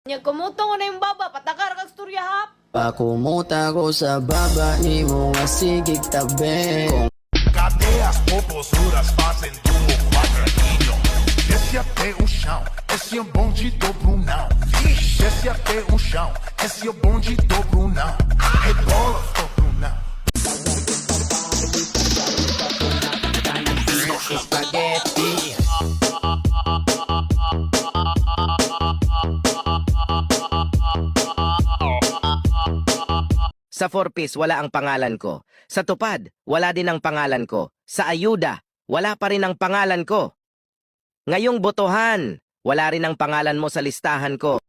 Nya kumutong ko na yung baba, patakar kag storya hap. Pakumuta ko sa baba ni mo nga sigig tabi. Cadeias, popozuras fazem do quadradinho. Desce até o chão, esse é o bonde do Brunão. Vixe, desce até o chão, esse é o bonde do Brunão. Rebola do Brunão. Spaghetti. Sa 4-piece, wala ang pangalan ko. Sa tupad, wala din ang pangalan ko. Sa ayuda, wala pa rin ang pangalan ko. Ngayong botohan, wala rin ang pangalan mo sa listahan ko.